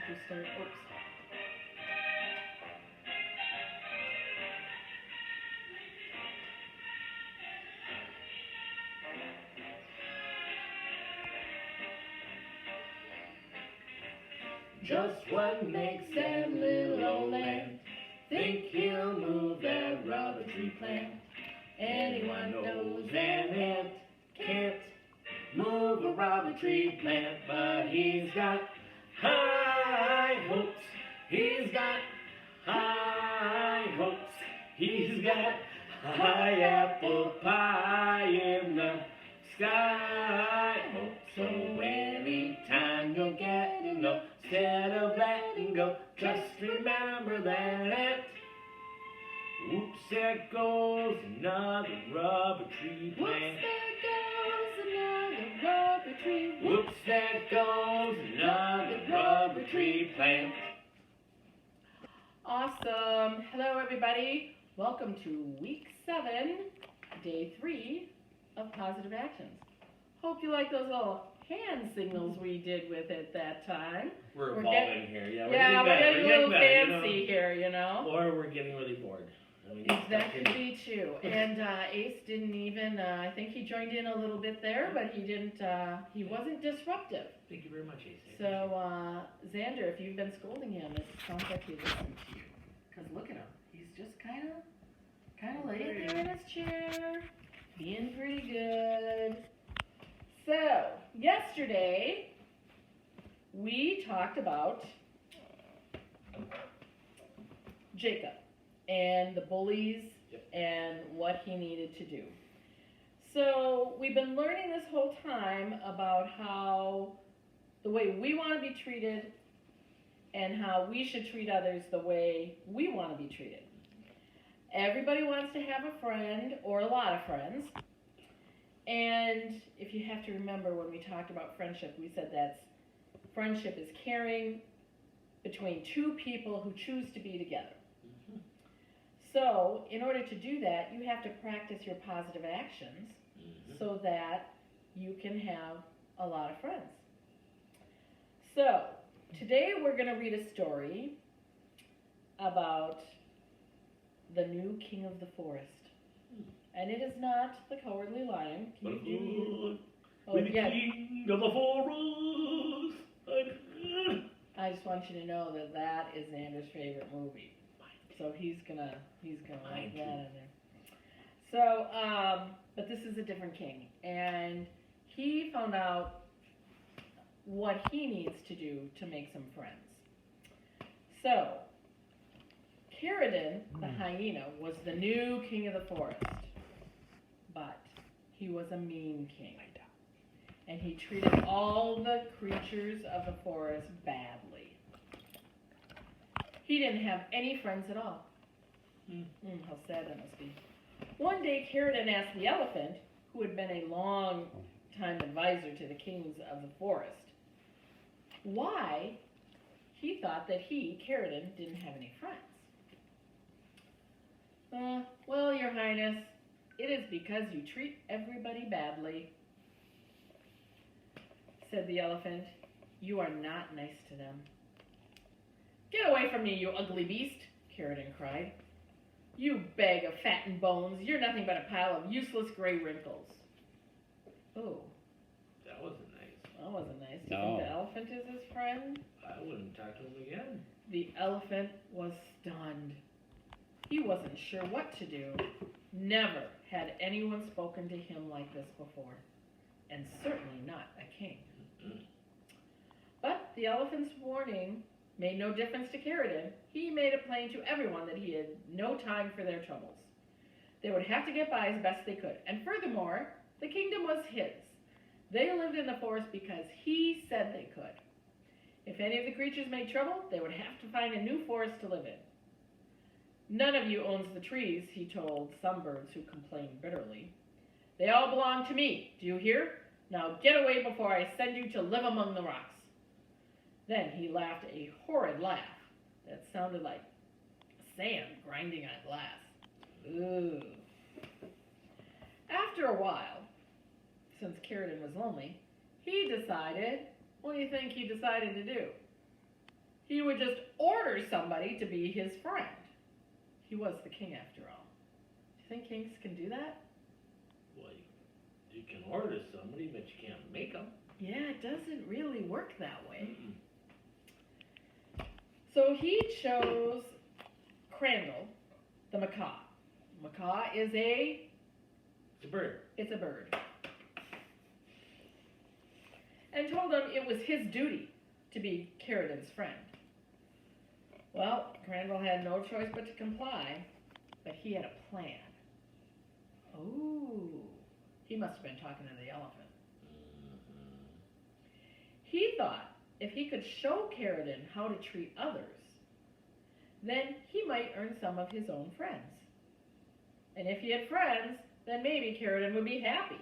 Who started? Oops. Just what makes that little old man think he'll move that rubber tree plant? Anyone knows an ant can't move a rubber tree plant, but he's got high hopes. He's got high hopes. He's got high apple pie in the sky. Hope so anytime you're getting low, instead of letting go, just remember that ant. Whoops, there goes another rubber tree plant. Whoops, there goes another rubber tree plant. Awesome. Hello, everybody. Welcome to week 7, day 3 of Positive Actions. Hope you like those little hand signals we did with it that time. We're evolving here. Yeah, we're getting a little fancy you know? here, you know. Or we're getting really bored. I mean, that could be too. And Ace didn't even, I think he joined in a little bit there, but he didn't, he wasn't disruptive. Thank you very much, Ace. So, Xander, if you've been scolding him, it sounds like he listened to you. Because look at him. He's just kind of laying there in his chair, being pretty good. So, yesterday, we talked about Jacob and the bullies and what he needed to do. So we've been learning this whole time about how the way we want to be treated and how we should treat others the way we want to be treated. Everybody wants to have a friend or a lot of friends. And if you have to remember when we talked about friendship, we said that friendship is caring between two people who choose to be together. So, in order to do that, you have to practice your positive actions so that you can have a lot of friends. So, today we're going to read a story about the new king of the forest. And it is not the Cowardly Lion. Oh, yeah. King of the forest. I just want you to know that that is Xander's favorite movie. So he's gonna like that in there. So, but this is a different king, and he found out what he needs to do to make some friends. So, Caridin, the hyena, was the new king of the forest, but he was a mean king, and he treated all the creatures of the forest badly. He didn't have any friends at all. How sad that must be. One day, Caridin asked the elephant, who had been a long-time advisor to the kings of the forest, why he thought that he, Caridin, didn't have any friends. Well, Your Highness, it is because you treat everybody badly, said the elephant. You are not nice to them. Get away from me, you ugly beast, Caridin cried. You bag of fat and bones, you're nothing but a pile of useless gray wrinkles. Oh. That wasn't nice. That wasn't nice. Do you think the elephant is his friend? I wouldn't talk to him again. The elephant was stunned. He wasn't sure what to do. Never had anyone spoken to him like this before, and certainly not a king. But the elephant's warning made no difference to Caridin. He made it plain to everyone that he had no time for their troubles. They would have to get by as best they could. And furthermore, the kingdom was his. They lived in the forest because he said they could. If any of the creatures made trouble, they would have to find a new forest to live in. None of you owns the trees, he told some birds who complained bitterly. They all belong to me, do you hear? Now get away before I send you to live among the rocks. Then he laughed a horrid laugh that sounded like sand grinding on glass. Ooh. After a while, since Caridin was lonely, he decided, what do you think he decided to do? He would just order somebody to be his friend. He was the king after all. Do you think kings can do that? Well, you can order somebody, but you can't make them. Yeah, it doesn't really work that way. Mm-mm. So he chose Crandall, the macaw. Macaw is It's a bird. it's a bird. And told him it was his duty to be Cerridon's friend. Well, Crandall had no choice but to comply, but he had a plan. Oh, he must have been talking to the elephant. Mm-hmm. He thought if he could show Cerridon how to treat others, then he might earn some of his own friends. And if he had friends, then maybe Cerridon would be happy.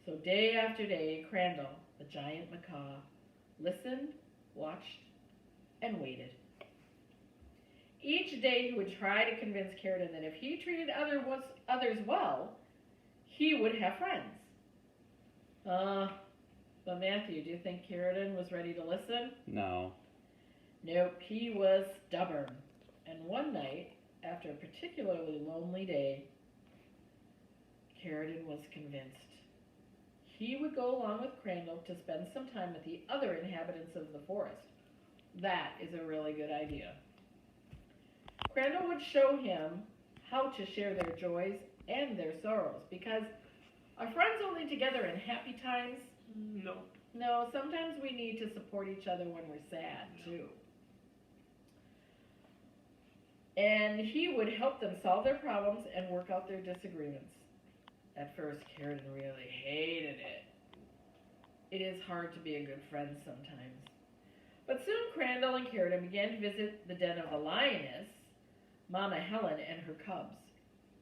So day after day, Crandall, the giant macaw, listened, watched, and waited. Each day he would try to convince Cerridon that if he treated others well, he would have friends. But Matthew, do you think Cerridon was ready to listen? No. Nope, he was stubborn. And one night, after a particularly lonely day, Cerridon was convinced. He would go along with Crandall to spend some time with the other inhabitants of the forest. That is a really good idea. Crandall would show him how to share their joys and their sorrows, because are friends only together in happy times? No. No, sometimes we need to support each other when we're sad, too. And he would help them solve their problems and work out their disagreements. At first, Cerridon really hated it. It is hard to be a good friend sometimes. But soon Crandall and Cerridon began to visit the den of the lioness, Mama Helen, and her cubs,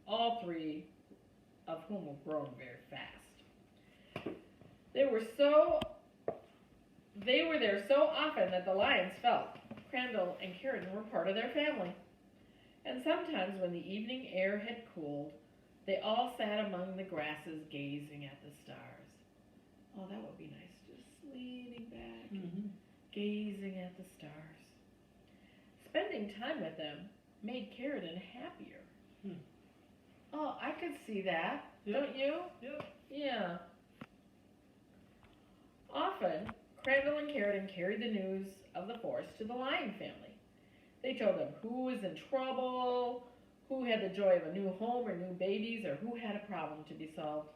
all three of whom were grown very fast. They were there so often that the lions felt Crandall and Cerridon were part of their family. And sometimes when the evening air had cooled, they all sat among the grasses gazing at the stars. Oh, that would be nice, just leaning back and gazing at the stars. Spending time with them made Cerridon happier. Oh, I could see that, don't you? Yep. Yeah. Often, Crandall and Cerridon carried the news of the forest to the lion family. They told them who was in trouble, who had the joy of a new home or new babies, or who had a problem to be solved.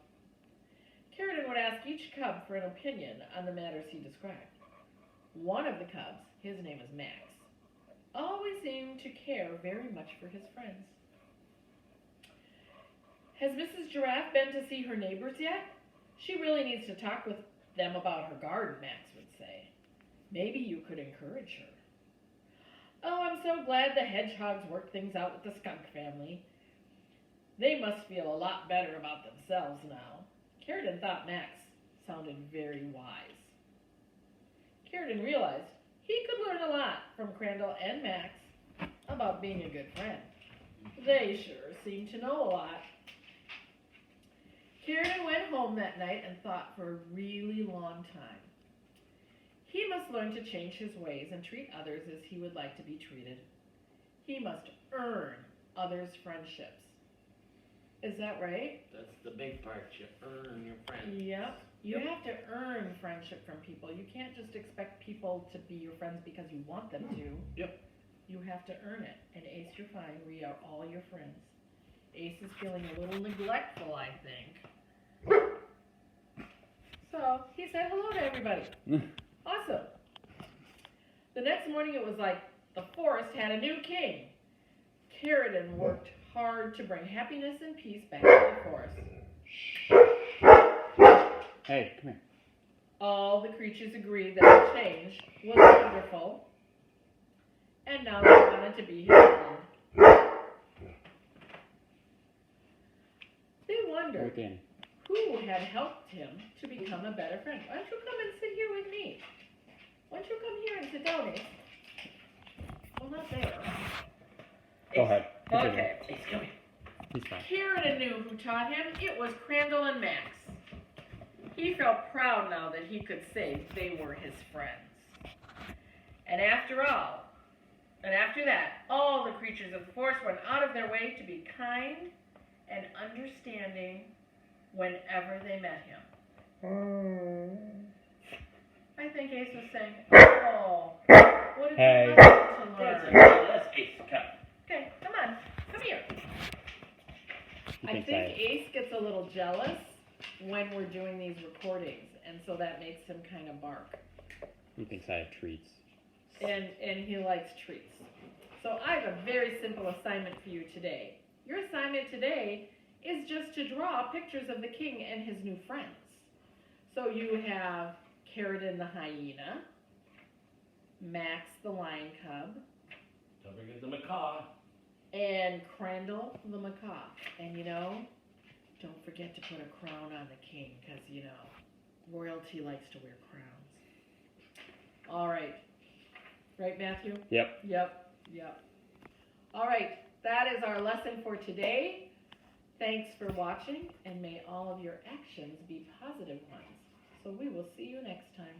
Cerridon would ask each cub for an opinion on the matters he described. One of the cubs, his name was Max, always seemed to care very much for his friends. Has Mrs. Giraffe been to see her neighbors yet? She really needs to talk with them about her garden, Max would say. Maybe you could encourage her. Oh, I'm so glad the hedgehogs worked things out with the skunk family. They must feel a lot better about themselves now. Cerridon thought Max sounded very wise. Cerridon realized he could learn a lot from Crandall and Max about being a good friend. They sure seemed to know a lot. Cerridon went home that night and thought for a really long time. He must learn to change his ways and treat others as he would like to be treated. He must earn others' friendships. Is that right? That's the big part. You earn your friends. Yep. You have to earn friendship from people. You can't just expect people to be your friends because you want them to. Yep. You have to earn it. And Ace, you're fine. We are all your friends. Ace is feeling a little neglectful, I think. So he said hello to everybody. Awesome. The next morning it was like the forest had a new king. Cerridon worked hard to bring happiness and peace back to the forest. Hey, come here. All the creatures agreed that the change was wonderful, and now they wanted to be his friend. They wondered Within. who had helped him to become a better friend. Why don't you come and sit here with me? Why don't you come here and sit down, Ace? Well, not there. Go ahead. Continue. Okay, Ace, come here. He's fine. Cerridon knew who taught him. It was Crandall and Max. He felt proud now that he could say they were his friends. And after that, all the creatures of the forest went out of their way to be kind and understanding whenever they met him. I think Ace was saying, oh, what did Hey. you like to That's learn? Let's Ace come. Okay, come on, come here. He I thinks think Ace gets a little jealous when we're doing these recordings, and so that makes him kind of bark. He thinks I have treats. And he likes treats. So I have a very simple assignment for you today. Your assignment today is just to draw pictures of the king and his new friends. So you have Carradine the hyena, Max the lion cub, Don't forget the macaw. and Crandall the macaw. And don't forget to put a crown on the king, because royalty likes to wear crowns. All right. Right, Matthew? Yep. Yep. All right, that is our lesson for today. Thanks for watching, and may all of your actions be positive ones. So we will see you next time.